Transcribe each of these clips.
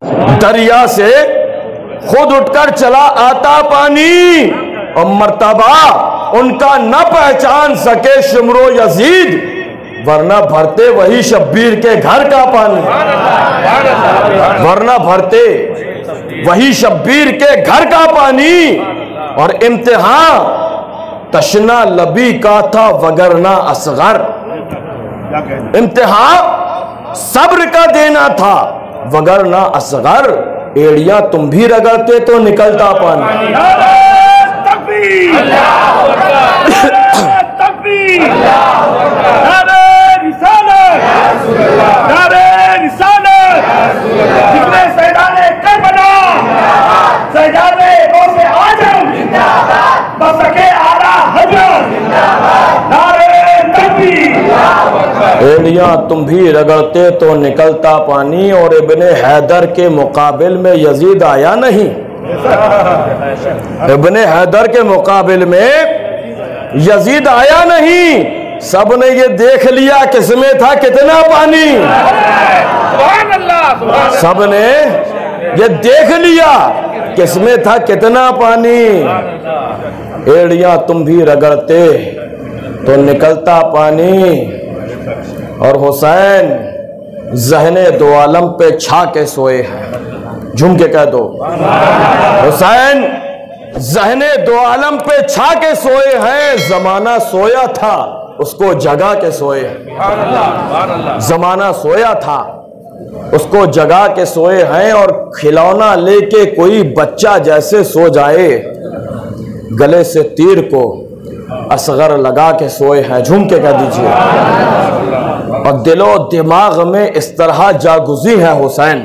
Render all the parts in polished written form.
दरिया से खुद उठकर चला आता पानी, और मर्तबा उनका न पहचान सके शिमरो यजीद, वरना भरते वही शब्बीर के घर का पानी, वरना भरते वही शब्बीर के घर का पानी। और इम्तिहान तशना लबी का था वगरना असगर, इम्तिहान सब्र का देना था वगरना असगर, एड़ियां तुम भी रगड़ते तो निकलता पानी। एड़ियां तुम भी रगड़ते तो निकलता पानी। और इब्ने हैदर के मुकाबिल में यजीद आया नहीं, इब्ने हैदर के मुकाबिल में यजीद आया नहीं। सबने ये देख लिया किसमें था कितना पानी, सबने ये देख लिया किसमें था कितना पानी। एड़ियां तुम भी रगड़ते तो निकलता पानी। और हुसैन ज़हने दो आलम पे छा के सोए हैं, झूम के कह दो, हुसैन ज़हने दो आलम पे छा के सोए हैं। जमाना सोया था उसको जगा के सोए हैं, जमाना सोया था उसको जगा के सोए हैं। और खिलौना लेके कोई बच्चा जैसे सो जाए, गले से तीर को असगर लगा के सोए हैं, झूम के कह दीजिए। और दिलो दिमाग में इस तरह जागुजी है हुसैन,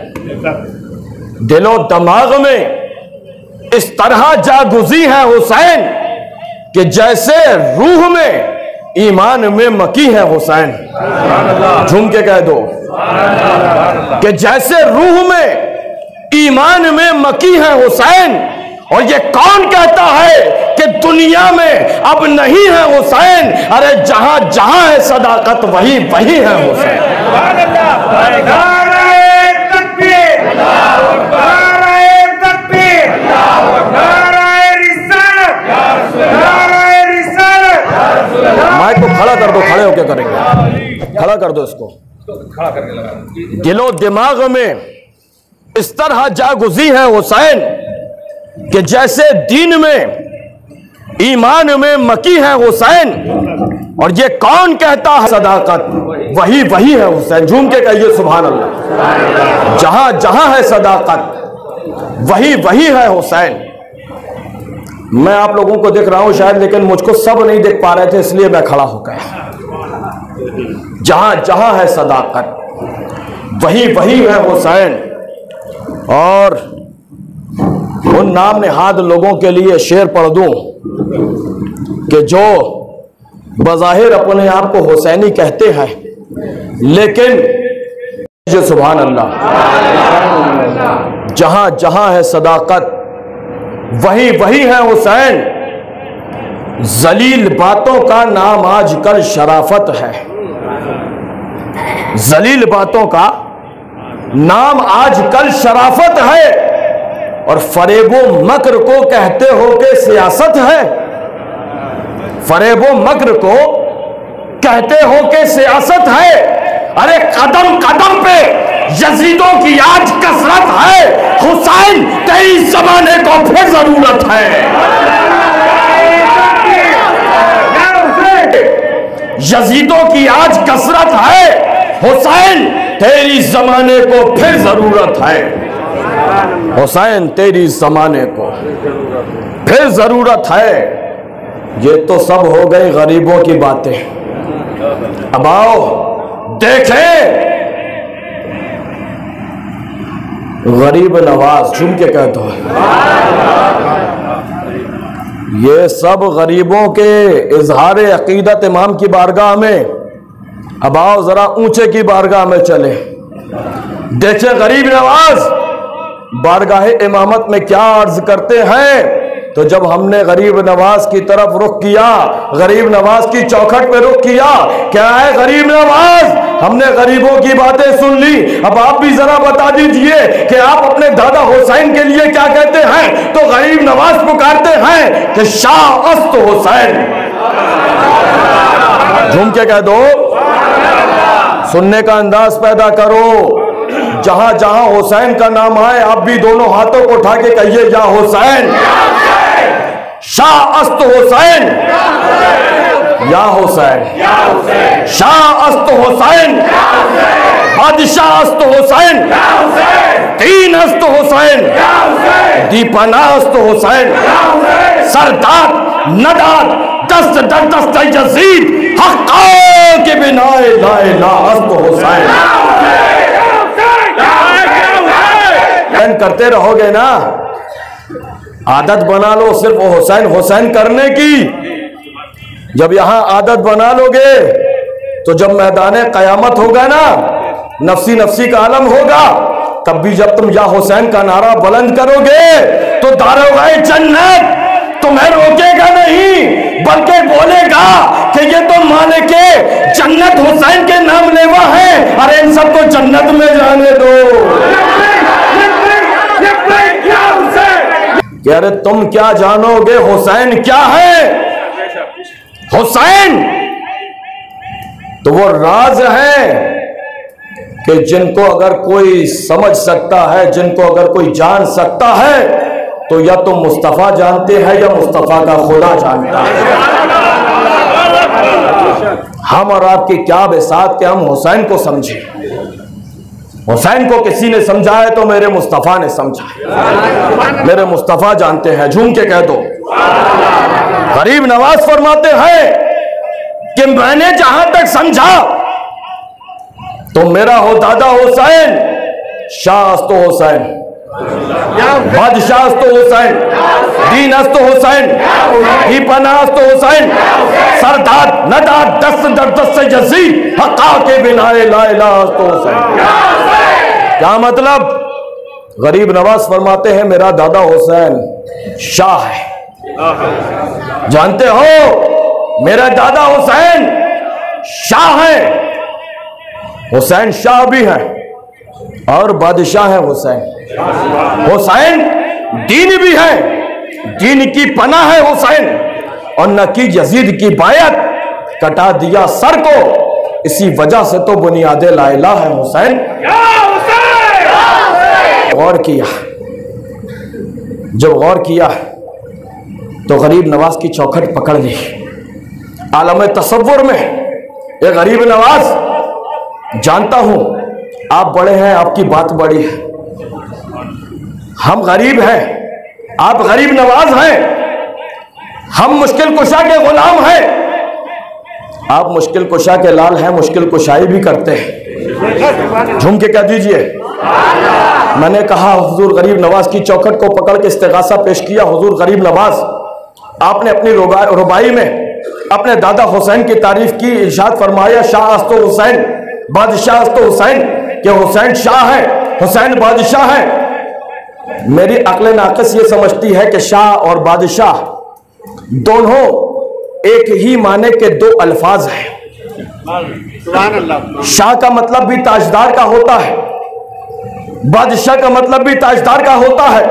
दिलो दिमाग में इस तरह जागुजी है हुसैन, कि जैसे रूह में ईमान में मकी है हुसैन, झूम के कह दो, कि जैसे रूह में ईमान में मकी है हुसैन। और ये कौन कहता है कि दुनिया में अब नहीं है हुसैन, अरे जहां जहां है सदाकत वही वही है हुसैन। माइक को खड़ा कर दो, खड़े होके करेंगे, खड़ा कर दो इसको, खड़ा करके लगा। दिलो दिमाग में इस तरह जागुजी है हुसैन, कि जैसे दीन में ईमान में मकी है हुसैन। और ये कौन कहता है सदाकत वही वही है हुसैन, झूम के कहिए सुभान अल्लाह। जहां जहां है सदाकत वही वही है हुसैन। मैं आप लोगों को देख रहा हूं शायद, लेकिन मुझको सब नहीं देख पा रहे थे, इसलिए मैं खड़ा हो गया। जहां जहां है सदाकत वही वही है हुसैन। और उन नाम निहाद लोगों के लिए शेर पढ़ दूं कि जो बज़ाहिर अपने आप को हुसैनी कहते हैं, लेकिन जो सुभान अल्लाह, जहां जहां है सदाकत वही वही है हुसैन। जलील बातों का नाम आजकल शराफत है, जलील बातों का नाम आजकल शराफत है। और फरेबो मक्र को कहते हो कि सियासत है, फरेबो मक्र को कहते हो कि सियासत है। अरे कदम कदम पे यजीदों की आज कसरत है, हुसैन तेरी जमाने को फिर जरूरत है। यजीदों की आज कसरत है, हुसैन तेरी जमाने को फिर जरूरत है। हुसैन तेरी जमाने को फिर जरूरत है। ये तो सब हो गई गरीबों की बातें। अब आओ देखें गरीब नवाज, झूम के कहते हो, ये सब गरीबों के इजहार अकीदत इमाम की बारगाह में। अब आओ जरा ऊंचे की बारगाह में चले, देखें गरीब नवाज बारगाह इमामत में क्या अर्ज करते हैं। तो जब हमने गरीब नवाज की तरफ रुख किया, गरीब नवाज की चौखट पे रुख किया, क्या है गरीब नवाज, हमने गरीबों की बातें सुन ली, अब आप भी जरा बता दीजिए कि आप अपने दादा हुसैन के लिए क्या कहते हैं। तो गरीब नवाज पुकारते हैं कि शाह अस्त हुसैन। झूम के कह दो, सुनने का अंदाज पैदा करो। जहां जहां हुसैन का नाम आए आप भी दोनों हाथों को उठा के कहिए या हुसैन, शाह अस्त हुसैन, या हुसैन, शाह अस्त हुसैन, बादशाह अस्त हुसैन, तीन अस्त हुसैन, दीपना अस्त हुसैन, सरदार नदार दस्त दस्त यजीद हक्का के बिना ला इलाहा अस्त हुसैन। करते रहोगे ना, आदत बना लो सिर्फ हुसैन हुसैन करने की। जब यहां आदत बना लोगे तो जब मैदान कयामत होगा ना, नफसी नफसी का आलम होगा, तब भी जब तुम या हुसैन का नारा बुलंद करोगे तो दारोगाए जन्नत तुम्हें रोकेगा नहीं, बल्कि बोलेगा कि ये तो मालिके जन्नत हुसैन के नाम लेवा है, अरे इन सबको जन्नत में जाने दो। अरे तुम क्या जानोगे हुसैन क्या है। हुसैन तो वो राज है कि जिनको अगर कोई समझ सकता है, जिनको अगर कोई जान सकता है, तो या तो मुस्तफा जानते हैं या मुस्तफा का खुदा जानता है। हम और आपकी क्या बेसात के हम हुसैन को समझे। हुसैन को किसी ने समझा है तो मेरे मुस्तफा ने समझा है, मेरे मुस्तफा जानते हैं। झूम के कह दो। गरीब नवाज फरमाते हैं कि मैंने जहां तक समझा तो मेरा हो दादा हुसैन, शाह अस्तो हुसैन, बादशाह अस्तो हुसैन, दीन अस्तो हुसैन, दीपना अस्तो हुसैन, सरदार नदार दस्त दस्त यजीद हक्का के बिना ला इलाहा अस्तो हुसैन। क्या मतलब? गरीब नवाज फरमाते हैं मेरा दादा हुसैन शाह है। जानते हो मेरा दादा हुसैन शाह है, हुसैन शाह भी है और बादशाह है हुसैन। हुसैन दीन भी है, दीन की पनाह है हुसैन, और न की यजीद की बायत, कटा दिया सर को, इसी वजह से तो बुनियादे ला इलाहा है हुसैन। गौर किया, जब गौर किया तो गरीब नवाज की चौखट पकड़ ली। आलम तसव्वुर में ये गरीब नवाज, जानता हूं आप बड़े हैं, आपकी बात बड़ी है, हम गरीब हैं, आप गरीब नवाज हैं, हम मुश्किल कुशा के गुलाम हैं, आप मुश्किल कुशा के लाल हैं, मुश्किल कुशाई भी करते हैं। झूम के कह दीजिए। मैंने कहा हुजूर गरीब नवाज की चौखट को पकड़ के इस्तिगासा पेश किया। हुजूर गरीब नवाज आपने अपनी रुबाई में अपने दादा हुसैन की तारीफ की, इरशाद फरमाया शाह अस्तो हुसैन, बादशाह अस्तो हुसैन, कि हुसैन शाह है, हुसैन बादशाह है। मेरी अक्ल नाक़िस ये समझती है कि शाह और बादशाह दोनों एक ही माने के दो अल्फाज हैं। शाह का मतलब भी ताजदार का होता है, बादशाह का मतलब भी ताजदार का होता है।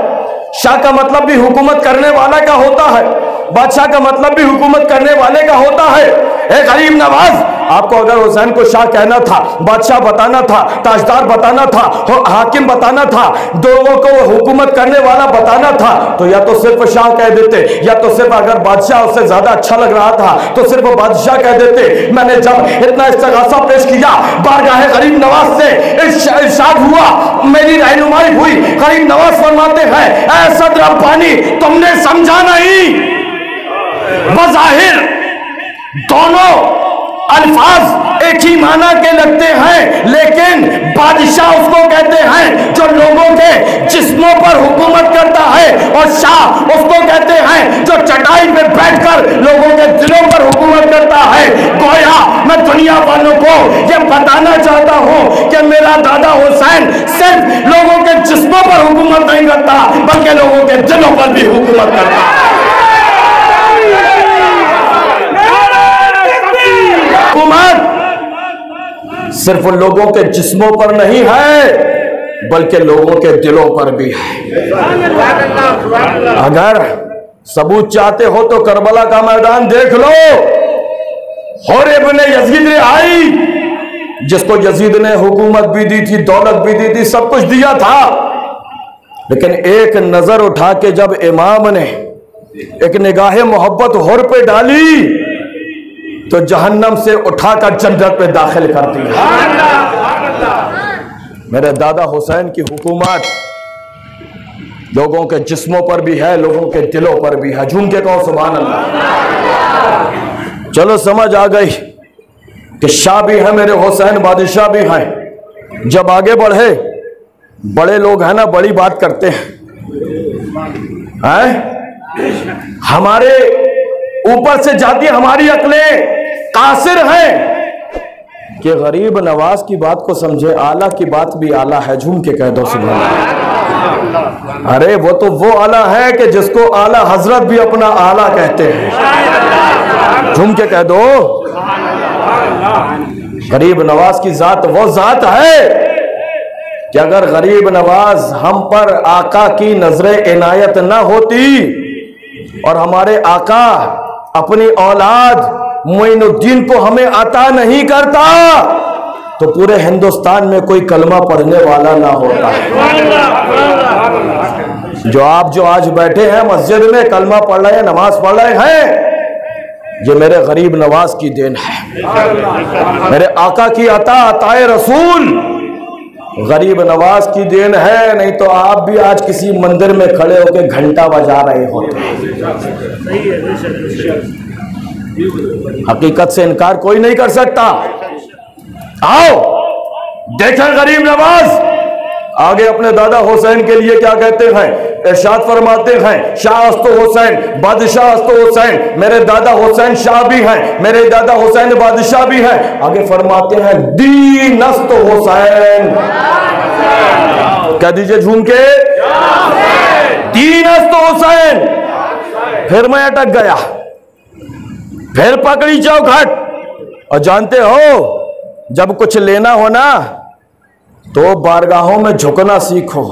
शाह का मतलब भी हुकूमत करने वाला का होता है, बादशाह का मतलब भी हुकूमत करने वाले का होता है। ए गरीब नवाज, आपको अगर हुसैन को शाह कहना था, बादशाह बताना था, ताजदार बताना था, हाकिम बताना था, लोगों को हुकूमत करने वाला बताना था, तो या तो सिर्फ शाह कह देते, या तो सिर्फ अगर बादशाह उससे ज्यादा अच्छा लग रहा था तो सिर्फ बादशाह कह देते। मैंने जब इतना इस्तिगासा पेश किया, बारगाह गरीब नवाज से इरशाद हुआ, मेरी रहनुमाई हुई। गरीब नवाज फरमाते हैं ऐ सदर रब्बानी, तुमने समझा नहीं। बज़ाहिर दोनों अल्फाज एक ही माना के लगते हैं, लेकिन बादशाह उसको कहते हैं जो लोगों के जिस्मों पर हुकूमत करता है, और शाह उसको कहते हैं जो चटाई पे बैठकर लोगों के दिलों पर हुकूमत करता है। गोया मैं दुनिया वालों को ये बताना चाहता हूं कि मेरा दादा हुसैन सिर्फ लोगों के जिस्मों पर हुकूमत नहीं नहीं करता बल्कि लोगों के दिलों पर भी हुकूमत करता है। हुकूमत सिर्फ लोगों के जिस्मों पर नहीं है बल्कि लोगों के दिलों पर भी है। अगर सबूत चाहते हो तो करबला का मैदान देख लो। और इब्ने यजीद आई, जिसको यजीद ने हुकूमत भी दी थी, दौलत भी दी थी, सब कुछ दिया था, लेकिन एक नजर उठा के जब इमाम ने एक निगाह मोहब्बत हुर पे डाली तो जहन्नम से उठाकर जन्नत में दाखिल कर दिया। मेरे दादा हुसैन की हुकूमत लोगों के जिस्मों पर भी है, लोगों के दिलों पर भी है। झूम के कहो सुभान अल्लाह। चलो समझ आ गई कि शाह भी है मेरे हुसैन, बादशाह भी हैं। जब आगे बढ़े, बड़े लोग हैं ना, बड़ी बात करते हैं, हमारे ऊपर से जाती हमारी अक्लें कासिर हैं कि गरीब नवाज की बात को समझे, आला की बात भी आला है। झूम के कह दो सुभान अल्लाह। अरे वो तो वो आला है कि जिसको आला हजरत भी अपना आला कहते हैं। झूम के कह दो, गरीब नवाज की जात वो जात है कि अगर गरीब नवाज हम पर आका की नजरे इनायत ना होती और हमारे आका अपनी औलाद मोइनुद्दीन को हमें अता नहीं करता तो पूरे हिंदुस्तान में कोई कलमा पढ़ने वाला ना होता। जो आज बैठे हैं मस्जिद में, कलमा पढ़ रहे हैं, नमाज पढ़ रहे हैं, ये मेरे गरीब नवाज की देन है। मेरे आका की अताए रसूल गरीब नवाज की देन है। नहीं तो आप भी आज किसी मंदिर में खड़े होकर घंटा बजा रहे होते। हकीकत से इनकार कोई नहीं कर सकता। आओ देखें गरीब नवाज आगे अपने दादा हुसैन के लिए क्या कहते हैं। इरशाद फरमाते हैं, शाह अस्तो हुसैन, बादशाह अस्तो हुसैन, मेरे दादा हुसैन शाह भी हैं, मेरे दादा हुसैन बादशाह भी हैं। आगे फरमाते हैं, दीन अस्तो हुसैन, कह दीजिए झूम के, दीन अस्तो हुसैन। फिर मैं अटक गया, फिर पकड़ी चौखट। और जानते हो जब कुछ लेना हो ना तो बारगाहों में झुकना सीखो,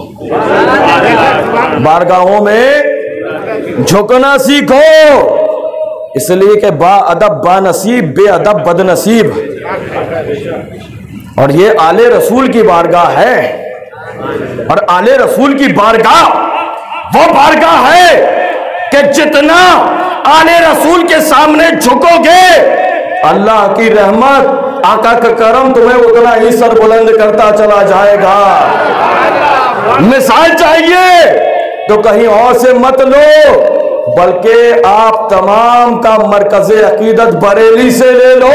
बारगाहों में झुकना सीखो। इसलिए कि बाअदब बानसीब, बेअदब बदनसीब। और ये आले रसूल की बारगाह है। और आले रसूल की बारगाह वो बारगाह है कि जितना आले रसूल के सामने झुकोगे अल्लाह की रहमत, आका का करम तुम्हें उतना ही सर बुलंद करता चला जाएगा। मिसाल चाहिए तो कहीं और से मत लो, बल्कि आप तमाम का मरकज़े अकीदत बरेली से ले लो।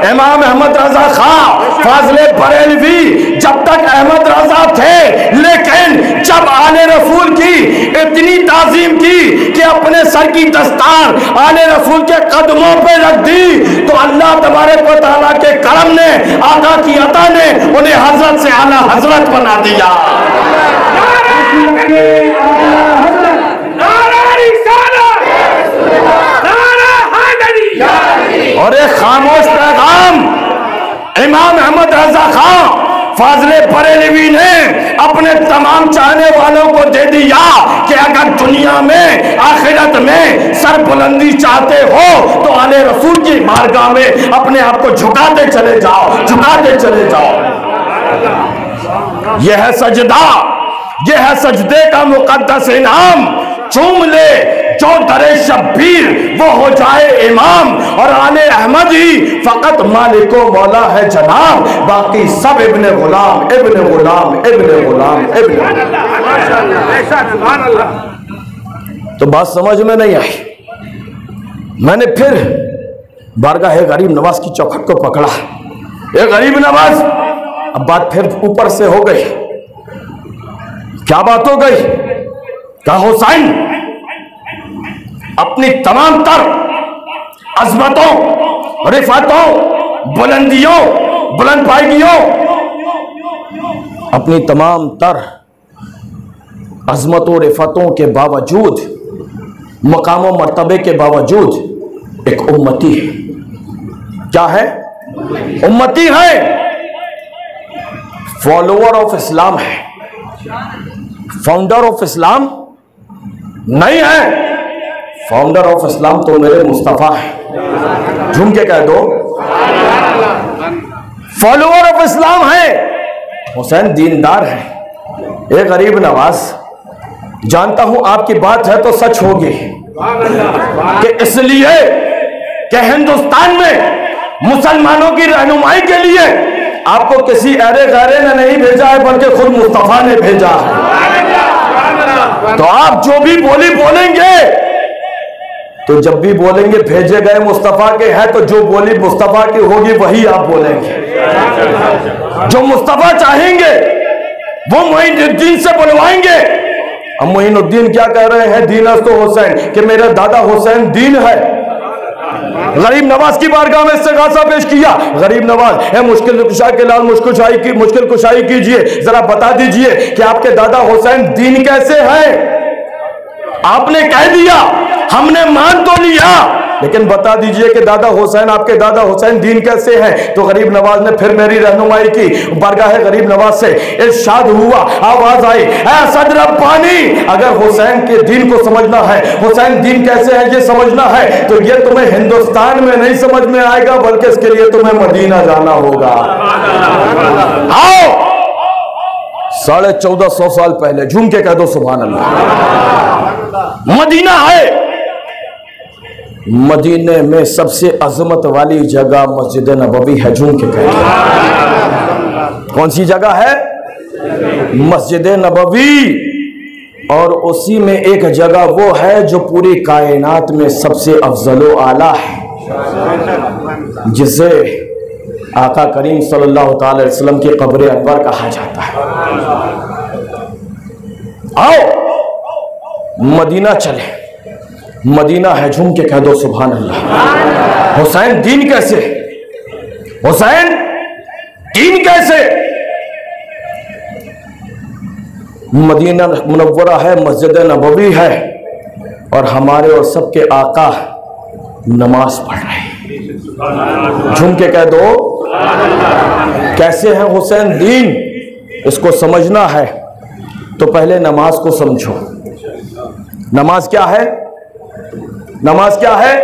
इमाम अहमद रजा खां फाज़िले बरेलवी जब तक अहमद रजा थे, लेकिन जब आले रसूल की इतनी ताज़ीम की कि अपने सर की दस्तार आले रसूल के कदमों पे रख दी तो अल्लाह तबारक व तआला के करम ने, आका की अता ने उन्हें हजरत से आला हजरत बना दिया। और एक खामोश पैगाम इमाम अहमद रजा खां फाज़िले बरेलवी ने अपने तमाम चाहने वालों को दे दिया कि अगर दुनिया में आखिरत में सरबुलंदी चाहते हो तो आले रसूल की बारगाह में अपने आप को झुकाते चले जाओ, झुकाते चले जाओ। यह है सजदा, यह है सजदे का मुकद्दस इनाम। चूम ले जो दरे शब्बीर वो हो जाए इमाम। और आले अहमद ही फकत मालिको मौला है जनाब, बाकी सब इब्ने गुलाम, इब्ने गुलाम, इब्ने गुलाम, इब्ने। तो बात समझ में नहीं आई। मैंने फिर बारगाह गरीब नवाज की चौखट को पकड़ा। ये गरीब नवाज, अब बात फिर ऊपर से हो गई। क्या बात हो गई? क्या हुसैन अपनी तमाम तर अजमतों, रिफातों, बुलंदियों, बुलंद पायगियों, अपनी तमाम तर अजमत और रिफतों के बावजूद, मकाम और मर्तबे के बावजूद एक उम्मती है। क्या है? उम्मती है, फॉलोअर ऑफ इस्लाम है, फाउंडर ऑफ इस्लाम नहीं है। फाउंडर ऑफ इस्लाम तो मेरे मुस्तफा है, झूम के कह दो। फॉलोअर ऑफ इस्लाम है, हुसैन दीनदार है। एक गरीब नवाज, जानता हूं आपकी बात है तो सच होगी कि इसलिए कि हिंदुस्तान में मुसलमानों की रहनुमाई के लिए आपको किसी अरे गैरे ने नहीं भेजा है, बल्कि खुद मुस्तफा ने भेजा है। तो आप जो भी बोली बोलेंगे, तो जब भी बोलेंगे भेजे गए मुस्तफा के हैं, तो जो बोली मुस्तफा की होगी वही आप बोलेंगे। जो मुस्तफा चाहेंगे वो मोइनुद्दीन से बुलवाएंगे। अब मोइनुद्दीन क्या कह रहे हैं? दीन तो हुसैन, कि मेरा दादा हुसैन दीन है। गरीब नवाज की बारगाह में इस्तिगासा पेश किया। गरीब नवाज है, मुश्किल कुशा के लाल मुश्किल कुशाई कीजिए, जरा बता दीजिए कि आपके दादा हुसैन दीन कैसे है। आपने कह दिया, हमने मान तो लिया, लेकिन बता दीजिए कि दादा हुसैन, आपके दादा हुसैन दीन कैसे हैं। तो गरीब नवाज ने फिर मेरी रहनुमाई की। बारगाह गरीब नवाज से इरशाद हुआ, आवाज आई, ऐ सदर रब्बानी, अगर हुसैन के दीन को समझना है, हुसैन दीन कैसे है ये समझना है, तो ये तुम्हें हिंदुस्तान में नहीं समझ में आएगा, बल्कि इसके लिए तुम्हें मदीना जाना होगा। आओ, 1450 साल पहले, झूम के कह दो सुभान अल्लाह। मदीना है, मदीने में सबसे अजमत वाली जगह मस्जिद नबवी है। झूम के कह दो कौन सी जगह है? मस्जिद नबवी। और उसी में एक जगह वो है जो पूरी कायनात में सबसे अफजल आला है, जिसे आका करीम सल्लल्लाहु अलैहि वसल्लम की कब्र अनवर कहा जाता है। आओ मदीना चले, मदीना है, झूम के कह दो सुभान अल्लाह। हुसैन दीन कैसे? हुसैन दीन कैसे? मदीना मुनव्वरा है, मस्जिद नबवी है, और हमारे और सबके आका नमाज पढ़ रहे हैं। झूम के कह दो कैसे है हुसैन दीन। इसको समझना है तो पहले नमाज को समझो। नमाज क्या है? नमाज क्या है?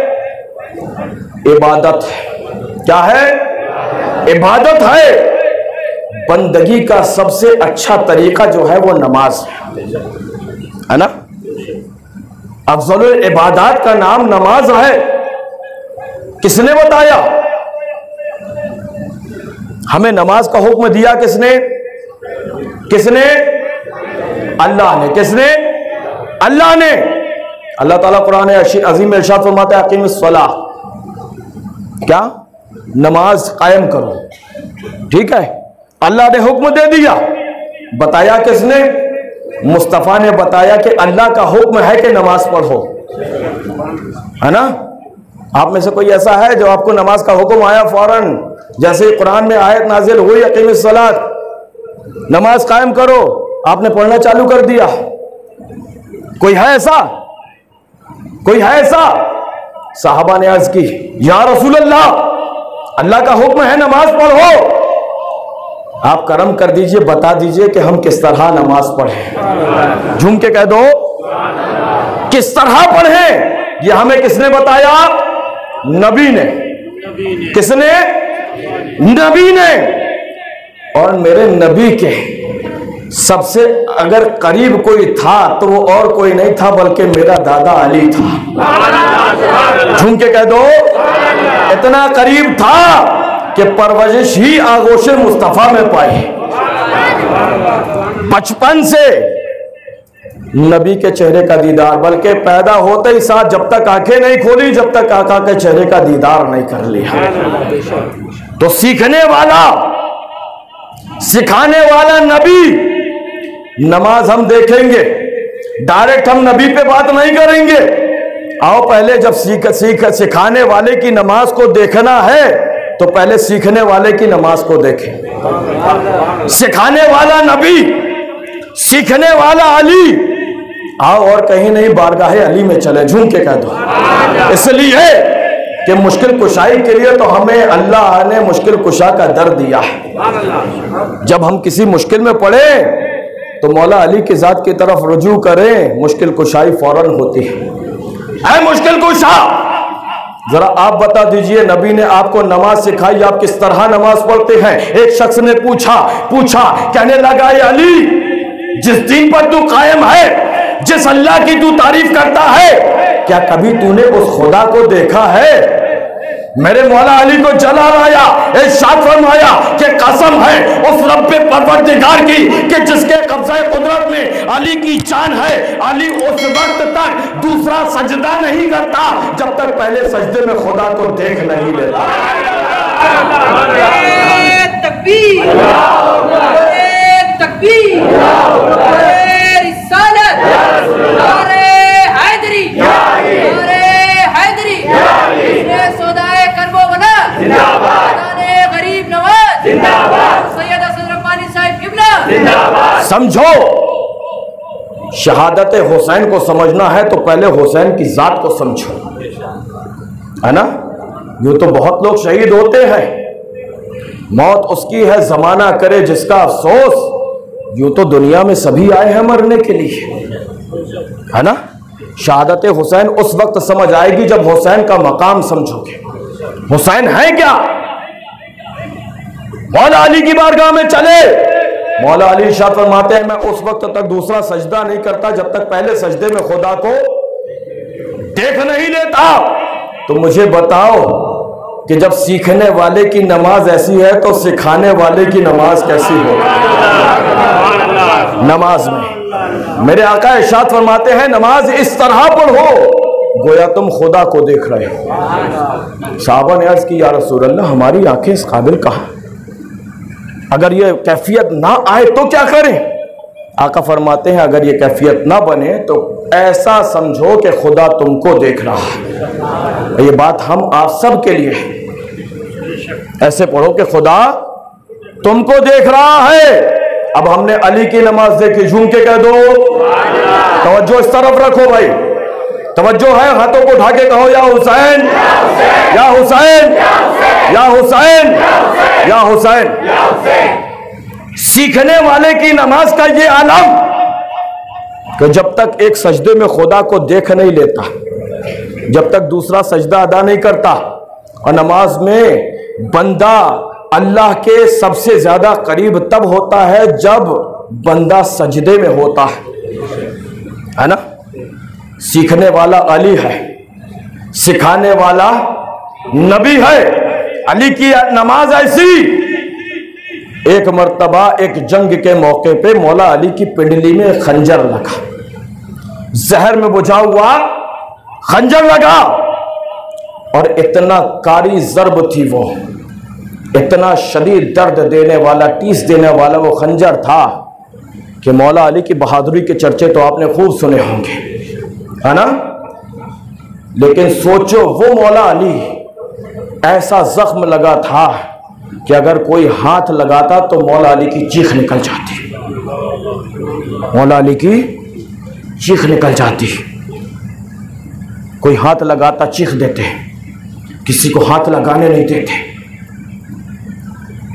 इबादत है। क्या है? इबादत है। बंदगी का सबसे अच्छा तरीका जो है वो नमाज है ना। अफजल इबादत का नाम नमाज है। किसने बताया हमें? नमाज का हुक्म दिया किसने? किसने? अल्लाह ने। किसने? अल्लाह ने। अल्लाह ताला कुरान अजीम में इरशाद फरमाता है, अकीमुस्सलाह, क्या? नमाज कायम करो। ठीक है, अल्लाह ने हुक्म दे दिया। बताया किसने? मुस्तफ़ा ने बताया कि अल्लाह का हुक्म है कि नमाज पढ़ो, है ना। आप में से कोई ऐसा है जो आपको नमाज का हुक्म आया फौरन जैसे ही कुरान में आयत नाजिल हुई, अकीमुस्सलाह, नमाज कायम करो, आपने पढ़ना चालू कर दिया? कोई है ऐसा? कोई है ऐसा? साहबा ने अर्ज की, या रसूल अल्लाह, अल्लाह का हुक्म है नमाज पढ़ो, आप करम कर दीजिए, बता दीजिए कि हम किस तरह नमाज पढ़ें। झूम के कह दो किस तरह पढ़ें। यह हमें किसने बताया? नबी ने। किसने? नबी ने। और मेरे नबी के सबसे अगर करीब कोई था तो वो और कोई नहीं था बल्कि मेरा दादा अली था। झूम के कह दो इतना करीब था कि परवरिश ही आगोश मुस्तफा में पाई। बचपन से नबी के चेहरे का दीदार, बल्कि पैदा होते ही साथ जब तक आंखें नहीं खोली, जब तक आका के चेहरे का दीदार नहीं कर लिया। तो सीखने वाला, सिखाने वाला नबी। नमाज हम देखेंगे, डायरेक्ट हम नबी पे बात नहीं करेंगे। आओ पहले जब सिखाने वाले की नमाज को देखना है तो पहले सीखने वाले की नमाज को देखें। सिखाने वाला नबी सीखने वाला अली, आओ और कहीं नहीं, बारगाह अली में चले, झूम के कह दो। इसलिए कि मुश्किल कुशाई के लिए तो हमें अल्लाह ने मुश्किल कुशा का दर दिया है। जब हम किसी मुश्किल में पड़े तो मौला अली की जात की तरफ रुजू करें, मुश्किल कुशाई फौरन होती है। ऐ मुश्किल कुशा, जरा आप बता दीजिए, नबी ने आपको नमाज सिखाई, आप किस तरह नमाज पढ़ते हैं? एक शख्स ने पूछा, कहने लगा, अली, जिस दीन पर तू कायम है, जिस अल्लाह की तू तारीफ करता है, क्या कभी तूने उस खुदा को देखा है? मेरे मौला अली को जलाल आया, इरशाद फरमाया कि कसम है उस रब्बे परवरदिगार की कि जिसके कब्ज़े कुदरत में अली की जान है, अली उस वक्त तक दूसरा सजदा नहीं करता जब तक पहले सजदे में खुदा को देख नहीं लेता। तकबीर, तकबीर, रिसालत, नारे हैदरी, नारे हैदरी, सौदाए करबो बना, गरीब नवाज, सैयद हसन रब्बानी साहिब किबला, समझो, शहादत हुसैन को समझना है तो पहले हुसैन की जात को समझो, है ना। यूं तो बहुत लोग शहीद होते हैं, मौत उसकी है जमाना करे जिसका अफसोस, यूं तो दुनिया में सभी आए हैं मरने के लिए, है ना। शहादत हुसैन उस वक्त समझ आएगी जब हुसैन का मकाम समझोगे। हुसैन है क्या? मौला अली की बारगाह में चले, मौला अली इरशाद फरमाते हैं, मैं उस वक्त तक दूसरा सजदा नहीं करता जब तक पहले सजदे में खुदा को देख नहीं लेता। तो मुझे बताओ कि जब सीखने वाले की नमाज ऐसी है तो सिखाने वाले की नमाज कैसी हो? नमाज में मेरे आका इरशाद फरमाते हैं, नमाज इस तरह पढ़ो गोया तुम खुदा को देख रहे हो। साहबा ने अर्ज की, या रसूल अल्लाह, हमारी आंखें इस काबिल कहां? अगर ये कैफियत ना आए तो क्या करें? आका फरमाते हैं, अगर ये कैफियत ना बने तो ऐसा समझो कि खुदा तुमको देख रहा है। ये बात हम आप सब के लिए है। ऐसे पढ़ो कि खुदा तुमको देख रहा है। अब हमने अली की नमाज देखी, झूम के कह दो, तवज्जो इस तरफ रखो भाई, तवज्जो है, हाथों को उठा के कहो, या हुसैन, या हुसैन, या हुसैन, या हुसैन। सीखने वाले की नमाज का ये आलम कि जब तक एक सजदे में खुदा को देख नहीं लेता, जब तक दूसरा सजदा अदा नहीं करता, और नमाज में बंदा अल्लाह के सबसे ज्यादा करीब तब होता है जब बंदा सजदे में होता है ना। सीखने वाला अली है, सिखाने वाला नबी है। अली की नमाज ऐसी, एक मर्तबा एक जंग के मौके पे मौला अली की पिंडली में खंजर लगा, जहर में बुझा हुआ खंजर लगा, और इतना कारी जर्ब थी वो, इतना शदीद दर्द देने वाला, टीस देने वाला वो खंजर था कि मौला अली की बहादुरी के चर्चे तो आपने खूब सुने होंगे, है ना। लेकिन सोचो, वो मौला अली ऐसा जख्म लगा था कि अगर कोई हाथ लगाता तो मौला अली की चीख निकल जाती, मौला अली की चीख निकल जाती। कोई हाथ लगाता चीख देते, किसी को हाथ लगाने नहीं देते।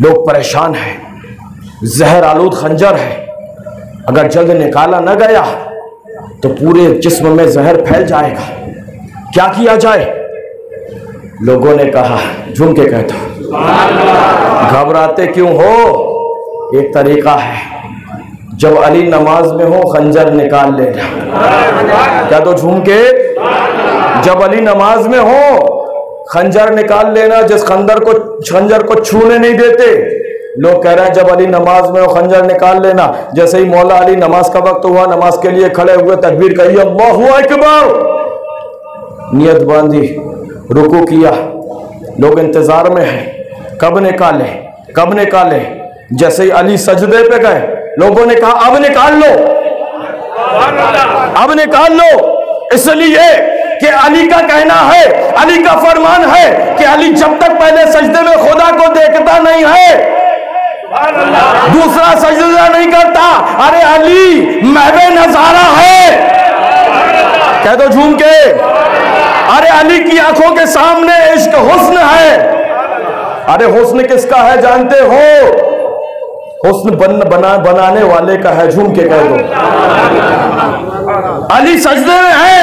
लोग परेशान हैं, जहर आलूद खंजर है, अगर जल्द निकाला न गया तो पूरे जिस्म में जहर फैल जाएगा, क्या किया जाए? लोगों ने कहा, झूम के कहता, घबराते क्यों हो? एक तरीका है, जब अली नमाज में हो खंजर निकाल लेना। क्या तो झूम के, जब अली नमाज में हो खंजर निकाल लेना, जिस खंजर को छूने नहीं देते। लोग कह रहे हैं जब अली नमाज में हो खंजर निकाल लेना। जैसे ही मौला अली नमाज का वक्त हुआ, नमाज के लिए खड़े हुए, तकबीर कही, अल्लाहु अकबर, नियत बांधी, रुकू किया, लोग इंतजार में हैं, कब निकाले, कब निकाले। जैसे ही अली सजदे पे गए, लोगों ने कहा अब निकाल लो, अब निकाल लो। इसलिए कि अली का कहना है, अली का फरमान है कि अली जब तक पहले सजदे में खुदा को देखता नहीं है, दूसरा सजदा नहीं करता। अरे अली महबे नजारा है, कह दो झूम के। अरे अली की आंखों के सामने इश्क हुस्न है। अरे हुस्न किसका है जानते हो? हुस्न बनाने वाले का है, झूम के कह दो। अली सजदे में है,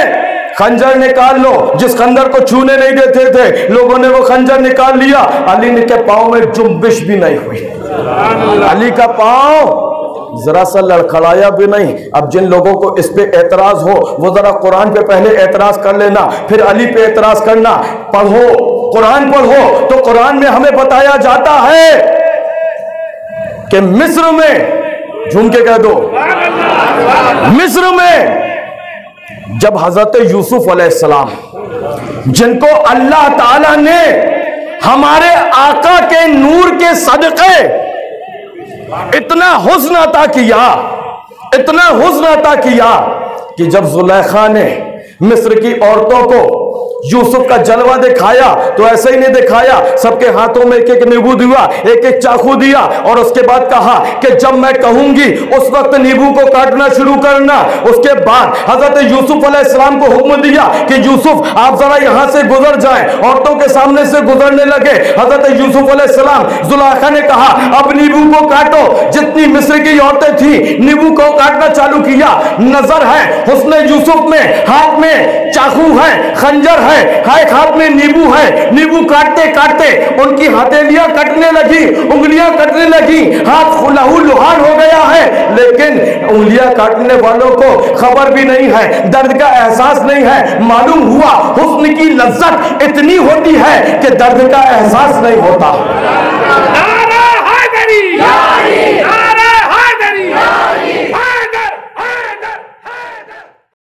खंजर निकाल लो। जिस खंजर को छूने नहीं देते थे लोगों ने वो खंजर निकाल लिया। अली के पांव में जुम्बिश भी नहीं हुई, अली का पांव जरा सा लड़खड़ाया भी नहीं। अब जिन लोगों को इस पे एतराज हो वो जरा कुरान पे पहले एतराज कर लेना, फिर अली पे एतराज करना। पढ़ो, कुरान पढ़ो तो कुरान में हमें बताया जाता है कि मिस्र में, झूम के कह दो, मिस्र में जब हजरत यूसुफ अलैहिस्सलाम, जिनको अल्लाह ताला ने हमारे आका के नूर के सदक़े इतना हुस्न अता किया, इतना हुस्न अता किया कि जब जुलेखा ने मिस्र की औरतों को यूसुफ का जलवा दिखाया तो ऐसे ही नहीं दिखाया, सबके हाथों में एक एक नींबू दिया, एक एक चाकू दिया और उसके बाद कहा कि जब मैं कहूंगी उस वक्त नींबू को काटना शुरू करना। उसके बाद हजरत यूसुफ अलैहिस्सलाम को हुक्म दिया कि यूसुफ आप जरा यहां से गुजर जाएं। औरतों के सामने से गुजरने लगे। हजरत यूसुफ अलैहिस्सलाम, जुलेखा ने कहा अब नींबू को काटो। जितनी मिस्र की औरतें थी नींबू को काटना चालू किया। नजर है हुस्न यूसुफ में, हाथ में चाकू है, खंजर है, हाथ में नींबू है। नींबू काटते काटते उनकी हथेलियां कटने लगी, उंगलियां कटने लगी, हाथ लहू लुहान हो गया है। लेकिन उंगलियां काटने वालों को खबर भी नहीं है, दर्द का एहसास नहीं है। मालूम हुआ हुस्न की लज्जत इतनी होती है कि दर्द का एहसास नहीं होता।